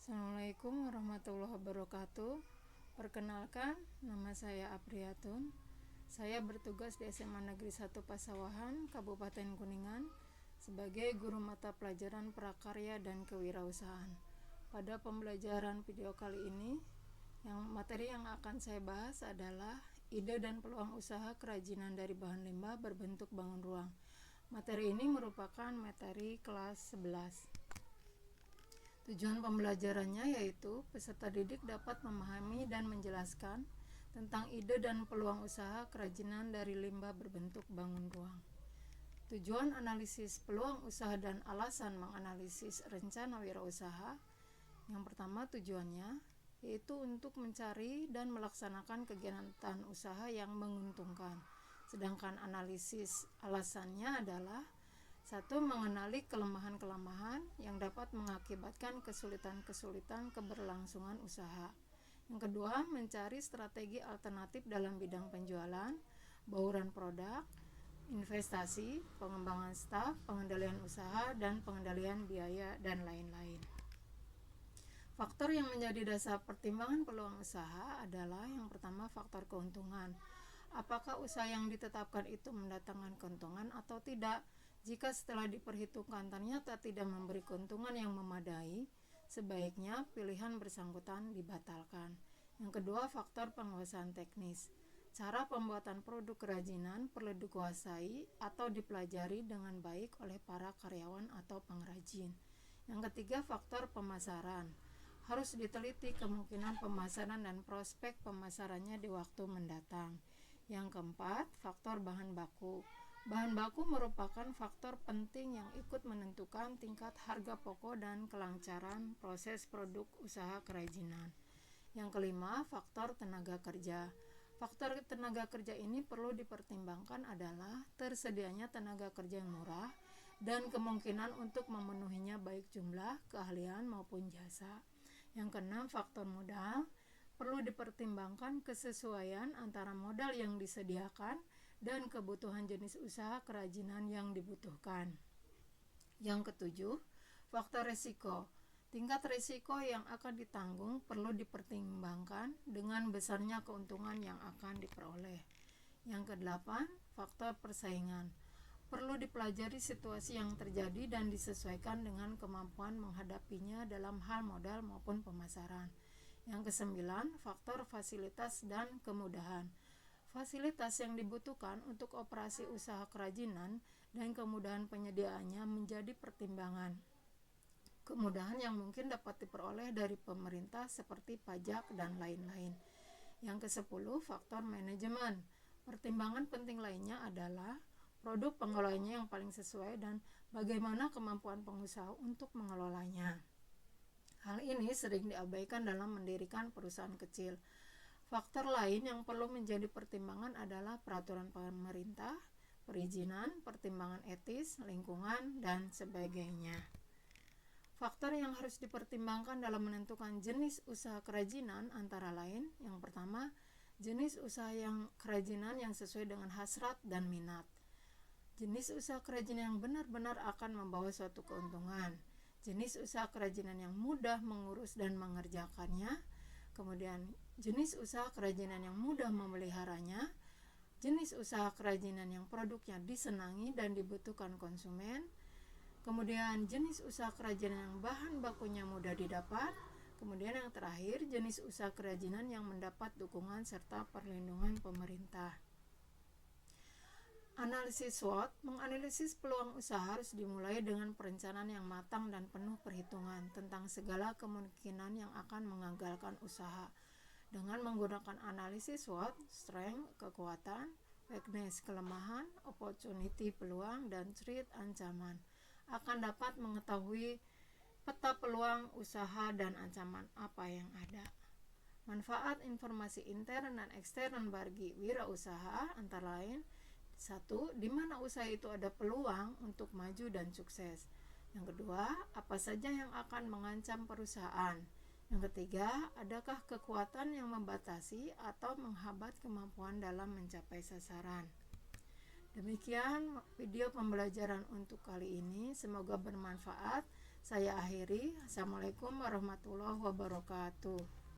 Assalamualaikum warahmatullahi wabarakatuh. Perkenalkan, nama saya Apriatun. Saya bertugas di SMA Negeri 1 Pasawahan, Kabupaten Kuningan, sebagai guru mata pelajaran prakarya dan kewirausahaan. Pada pembelajaran video kali ini, materi yang akan saya bahas adalah ide dan peluang usaha kerajinan dari bahan limbah berbentuk bangun ruang. Materi ini merupakan materi kelas 11. Tujuan pembelajarannya yaitu peserta didik dapat memahami dan menjelaskan tentang ide dan peluang usaha kerajinan dari limbah berbentuk bangun ruang. Tujuan analisis peluang usaha dan alasan menganalisis rencana wirausaha. Yang pertama tujuannya yaitu untuk mencari dan melaksanakan kegiatan usaha yang menguntungkan. Sedangkan analisis alasannya adalah 1. Mengenali kelemahan-kelemahan yang dapat mengakibatkan kesulitan-kesulitan keberlangsungan usaha. Yang kedua, mencari strategi alternatif dalam bidang penjualan, bauran produk, investasi, pengembangan staf, pengendalian usaha, dan pengendalian biaya, dan lain-lain. Faktor yang menjadi dasar pertimbangan peluang usaha adalah yang pertama faktor keuntungan. Apakah usaha yang ditetapkan itu mendatangkan keuntungan atau tidak? Jika setelah diperhitungkan ternyata tidak memberi keuntungan yang memadai, sebaiknya pilihan bersangkutan dibatalkan. Yang kedua, faktor penguasaan teknis. Cara pembuatan produk kerajinan perlu dikuasai atau dipelajari dengan baik oleh para karyawan atau pengrajin. Yang ketiga, faktor pemasaran. Harus diteliti kemungkinan pemasaran dan prospek pemasarannya di waktu mendatang. Yang keempat, faktor bahan baku. Bahan baku merupakan faktor penting yang ikut menentukan tingkat harga pokok dan kelancaran proses produk usaha kerajinan. Yang kelima, faktor tenaga kerja. Faktor tenaga kerja ini perlu dipertimbangkan adalah tersedianya tenaga kerja yang murah dan kemungkinan untuk memenuhinya baik jumlah, keahlian maupun jasa. Yang keenam, faktor modal. Perlu dipertimbangkan kesesuaian antara modal yang disediakan dan kebutuhan jenis usaha kerajinan yang dibutuhkan. Yang ketujuh, faktor resiko. Tingkat risiko yang akan ditanggung perlu dipertimbangkan dengan besarnya keuntungan yang akan diperoleh. Yang kedelapan, faktor persaingan. Perlu dipelajari situasi yang terjadi dan disesuaikan dengan kemampuan menghadapinya dalam hal modal maupun pemasaran. Yang kesembilan, faktor fasilitas dan kemudahan. Fasilitas yang dibutuhkan untuk operasi usaha kerajinan dan kemudahan penyediaannya menjadi pertimbangan. Kemudahan yang mungkin dapat diperoleh dari pemerintah seperti pajak dan lain-lain. Yang kesepuluh, faktor manajemen. Pertimbangan penting lainnya adalah produk pengelolanya yang paling sesuai dan bagaimana kemampuan pengusaha untuk mengelolanya. Hal ini sering diabaikan dalam mendirikan perusahaan kecil. Faktor lain yang perlu menjadi pertimbangan adalah peraturan pemerintah, perizinan, pertimbangan etis, lingkungan, dan sebagainya. Faktor yang harus dipertimbangkan dalam menentukan jenis usaha kerajinan antara lain, yang pertama, jenis usaha yang kerajinan yang sesuai dengan hasrat dan minat. Jenis usaha kerajinan yang benar-benar akan membawa suatu keuntungan. Jenis usaha kerajinan yang mudah mengurus dan mengerjakannya. Kemudian jenis usaha kerajinan yang mudah memeliharanya. Jenis usaha kerajinan yang produknya disenangi dan dibutuhkan konsumen. Kemudian jenis usaha kerajinan yang bahan bakunya mudah didapat. Kemudian yang terakhir, jenis usaha kerajinan yang mendapat dukungan serta perlindungan pemerintah. Analisis SWOT. Menganalisis peluang usaha harus dimulai dengan perencanaan yang matang dan penuh perhitungan tentang segala kemungkinan yang akan mengagalkan usaha. Dengan menggunakan analisis SWOT, strength, kekuatan, weakness, kelemahan, opportunity, peluang, dan threat, ancaman, akan dapat mengetahui peta peluang usaha dan ancaman apa yang ada. Manfaat informasi intern dan ekstern bagi wirausaha antara lain: 1. Di mana usaha itu ada peluang untuk maju dan sukses. Yang kedua, apa saja yang akan mengancam perusahaan. Yang ketiga, adakah kekuatan yang membatasi atau menghambat kemampuan dalam mencapai sasaran. Demikian video pembelajaran untuk kali ini, semoga bermanfaat. Saya akhiri. Assalamualaikum warahmatullahi wabarakatuh.